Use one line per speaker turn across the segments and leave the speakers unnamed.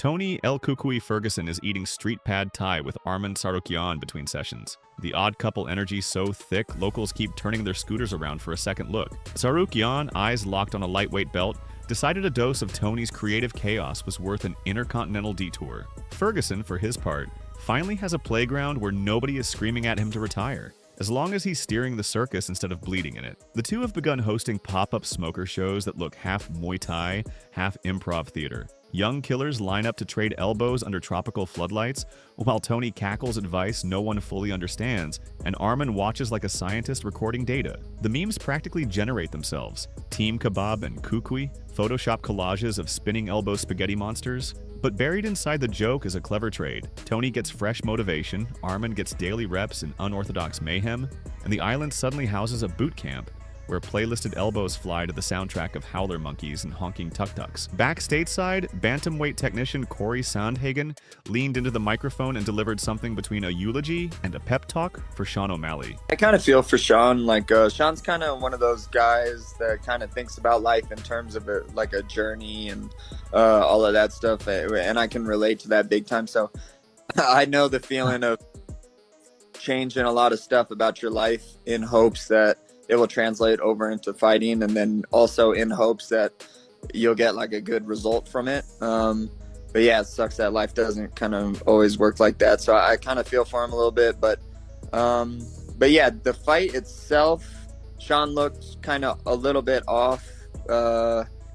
Tony El Kukui Ferguson is eating street pad Thai with Arman Tsarukyan between sessions. The odd couple energy so thick, locals keep turning their scooters around for a second look. Tsarukyan, eyes locked on a lightweight belt, decided a dose of Tony's creative chaos was worth an intercontinental detour. Ferguson, for his part, finally has a playground where nobody is screaming at him to retire, as long as he's steering the circus instead of bleeding in it. The two have begun hosting pop-up smoker shows that look half Muay Thai, half improv theater. Young killers line up to trade elbows under tropical floodlights, while Tony cackles advice no one fully understands, and Arman watches like a scientist recording data. The memes practically generate themselves. Team Kebab and Kukui, Photoshop collages of spinning elbow spaghetti monsters. But buried inside the joke is a clever trade. Tony gets fresh motivation, Arman gets daily reps in unorthodox mayhem, and the island suddenly houses a boot camp where playlisted elbows fly to the soundtrack of howler monkeys and honking tuk-tuks. Back stateside, bantamweight technician Cory Sandhagen leaned into the microphone and delivered something between a eulogy and a pep talk for Sean O'Malley.
I kind of feel for Sean. Sean's kind of one of those guys that kind of thinks about life in terms of a journey and all of that stuff, and I can relate to that big time. So I know the feeling of changing a lot of stuff about your life in hopes that it will translate over into fighting, and then also in hopes that you'll get like a good result from it. But yeah, it sucks that life doesn't kind of always work like that. So I kind of feel for him a little bit, but yeah, the fight itself, Sean looked kind of a little bit off,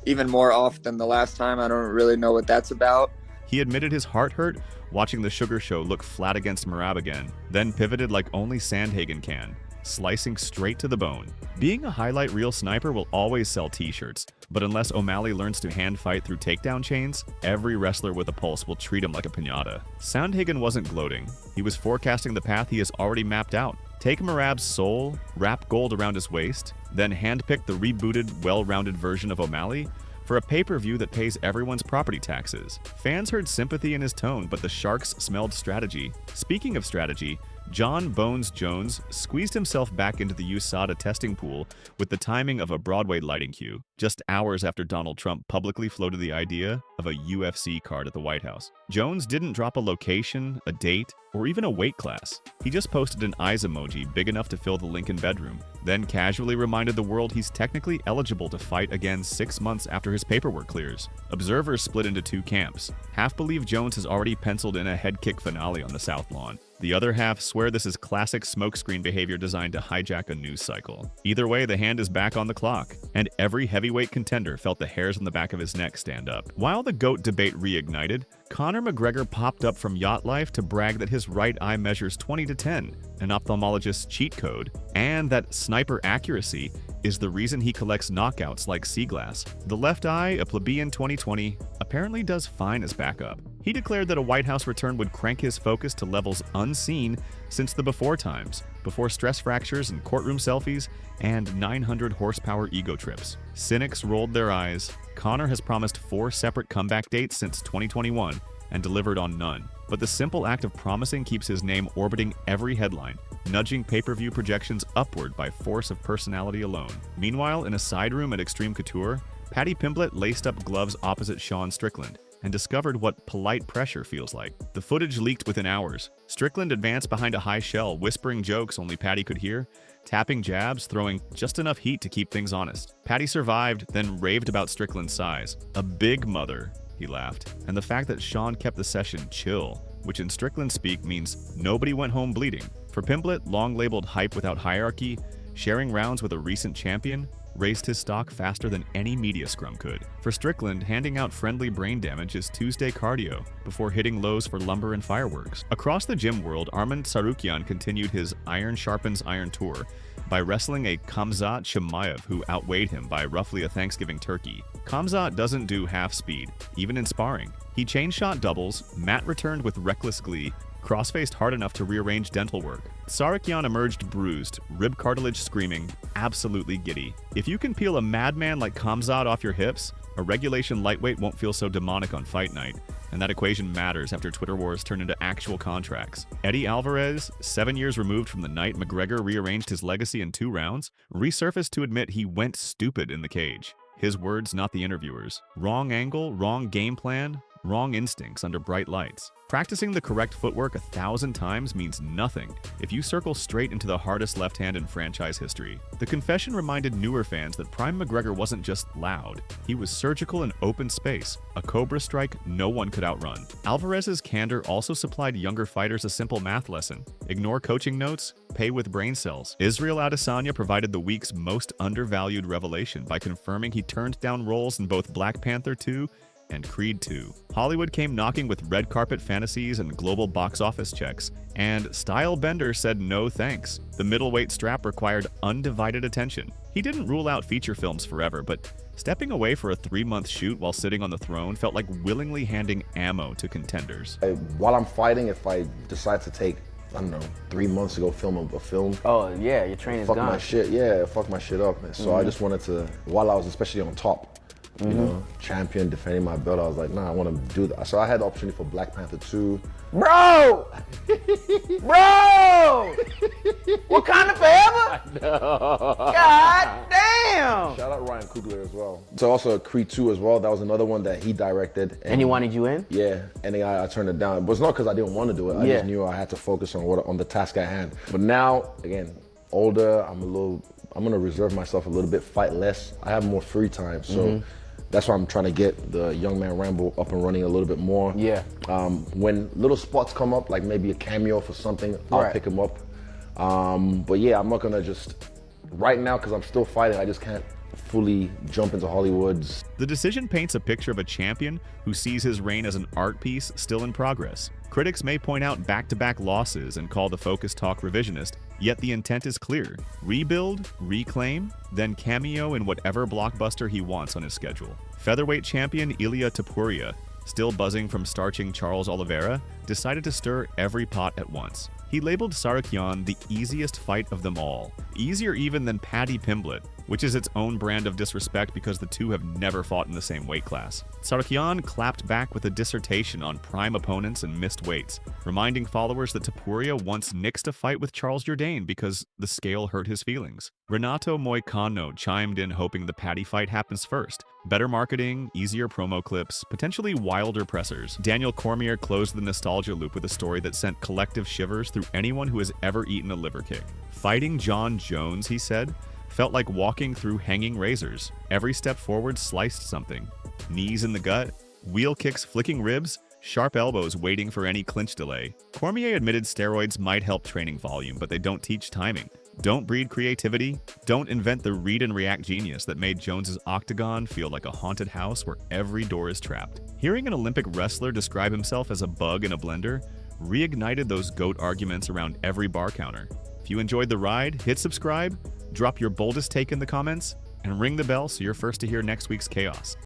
even more off than the last time. I don't really know what that's about.
He admitted his heart hurt watching the Sugar Show look flat against Merab again, then pivoted like only Sandhagen can, slicing straight to the bone. Being a highlight reel sniper will always sell t-shirts, but unless O'Malley learns to hand fight through takedown chains, every wrestler with a pulse will treat him like a piñata. Sandhagen wasn't gloating. He was forecasting the path he has already mapped out. Take Merab's soul, wrap gold around his waist, then handpick the rebooted, well-rounded version of O'Malley for a pay-per-view that pays everyone's property taxes. Fans heard sympathy in his tone, but the Sharks smelled strategy. Speaking of strategy, Jon Jones squeezed himself back into the USADA testing pool with the timing of a Broadway lighting cue, just hours after Donald Trump publicly floated the idea of a UFC card at the White House. Jones didn't drop a location, a date, or even a weight class. He just posted an eyes emoji big enough to fill the Lincoln bedroom, then casually reminded the world he's technically eligible to fight again 6 months after his paperwork clears. Observers split into two camps. Half believe Jones has already penciled in a head kick finale on the South Lawn. The other half swear this is classic smokescreen behavior designed to hijack a news cycle. Either way, the hand is back on the clock, and every heavyweight contender felt the hairs on the back of his neck stand up. While the GOAT debate reignited, Conor McGregor popped up from yacht life to brag that his right eye measures 20/10, an ophthalmologist's cheat code, and that sniper accuracy is the reason he collects knockouts like sea glass. The left eye, a plebeian 2020, apparently does fine as backup. He declared that a White House return would crank his focus to levels unseen since the before times, before stress fractures and courtroom selfies and 900 horsepower ego trips. Cynics rolled their eyes. Conor has promised 4 separate comeback dates since 2021 and delivered on none. But the simple act of promising keeps his name orbiting every headline, nudging pay-per-view projections upward by force of personality alone. Meanwhile, in a side room at Extreme Couture, Paddy Pimblett laced up gloves opposite Sean Strickland and discovered what polite pressure feels like. The footage leaked within hours. Strickland advanced behind a high shell, whispering jokes only Paddy could hear, tapping jabs, throwing just enough heat to keep things honest. Paddy survived, then raved about Strickland's size. A big mother, he laughed, and the fact that Sean kept the session chill, which in Strickland speak means nobody went home bleeding. For Pimblett, long labeled hype without hierarchy, sharing rounds with a recent champion raised his stock faster than any media scrum could. For Strickland, handing out friendly brain damage is Tuesday cardio before hitting lows for lumber and fireworks. Across the gym world, Arman Tsarukyan continued his iron sharpens iron tour by wrestling a Khamzat Chimaev who outweighed him by roughly a Thanksgiving turkey. Khamzat doesn't do half speed, even in sparring. He chain shot doubles, Matt returned with reckless glee, cross-faced hard enough to rearrange dental work. Tsarukyan emerged bruised, rib cartilage screaming, absolutely giddy. If you can peel a madman like Khamzat off your hips, a regulation lightweight won't feel so demonic on fight night, and that equation matters after Twitter wars turn into actual contracts. Eddie Alvarez, 7 years removed from the night McGregor rearranged his legacy in 2 rounds, resurfaced to admit he went stupid in the cage. His words, not the interviewers. Wrong angle, wrong game plan, wrong instincts under bright lights. Practicing the correct footwork 1,000 times means nothing if you circle straight into the hardest left hand in franchise history. The confession reminded newer fans that Prime McGregor wasn't just loud. He was surgical in open space, a cobra strike no one could outrun. Alvarez's candor also supplied younger fighters a simple math lesson. Ignore coaching notes, pay with brain cells. Israel Adesanya provided the week's most undervalued revelation by confirming he turned down roles in both Black Panther 2 and Creed 2. Hollywood came knocking with red carpet fantasies and global box office checks, and Style Bender said no thanks. The middleweight strap required undivided attention. He didn't rule out feature films forever, but stepping away for a 3-month shoot while sitting on the throne felt like willingly handing ammo to contenders.
While I'm fighting, if I decide to take, I don't know, 3 months to go film a film.
Oh yeah, your training's
fuck
gone.
My shit, yeah, fuck my shit up, man. So I just wanted to, while I was especially on top, you know, champion, defending my belt, I was like, nah, I want to do that. So I had the opportunity for Black Panther 2.
Bro! Bro! Wakanda forever?
No.
God damn!
Shout out Ryan Coogler as well. So also Creed 2 as well. That was another one that he directed.
And he wanted you in?
Yeah, and then I turned it down. But it's not because I didn't want to do it. I just knew I had to focus on the task at hand. But now, again, older, I'm going to reserve myself a little bit, fight less. I have more free time, so that's why I'm trying to get the Young Man Rambo up and running a little bit more.
Yeah.
When little spots come up, like maybe a cameo for something, I'll pick them up. But yeah, I'm not gonna just, right now, because I'm still fighting, I just can't fully jump into Hollywood's.
The decision paints a picture of a champion who sees his reign as an art piece still in progress. Critics may point out back-to-back losses and call the Focus Talk revisionist, yet the intent is clear. Rebuild, reclaim, then cameo in whatever blockbuster he wants on his schedule. Featherweight champion Ilia Topuria, still buzzing from starching Charles Oliveira, decided to stir every pot at once. He labeled Tsarukyan the easiest fight of them all, easier even than Paddy Pimblett, which is its own brand of disrespect because the two have never fought in the same weight class. Tsarukyan clapped back with a dissertation on prime opponents and missed weights, reminding followers that Topuria once nixed a fight with Charles Jourdain because the scale hurt his feelings. Renato Moicano chimed in hoping the Paddy fight happens first. Better marketing, easier promo clips, potentially wilder pressers. Daniel Cormier closed the nostalgia loop with a story that sent collective shivers through anyone who has ever eaten a liver kick. Fighting Jon Jones, he said, felt like walking through hanging razors. Every step forward sliced something. Knees in the gut, wheel kicks flicking ribs, sharp elbows waiting for any clinch delay. Cormier admitted steroids might help training volume, but they don't teach timing. Don't breed creativity. Don't invent the read and react genius that made Jones's octagon feel like a haunted house where every door is trapped. Hearing an Olympic wrestler describe himself as a bug in a blender reignited those GOAT arguments around every bar counter. If you enjoyed the ride, hit subscribe, drop your boldest take in the comments, and ring the bell so you're first to hear next week's chaos.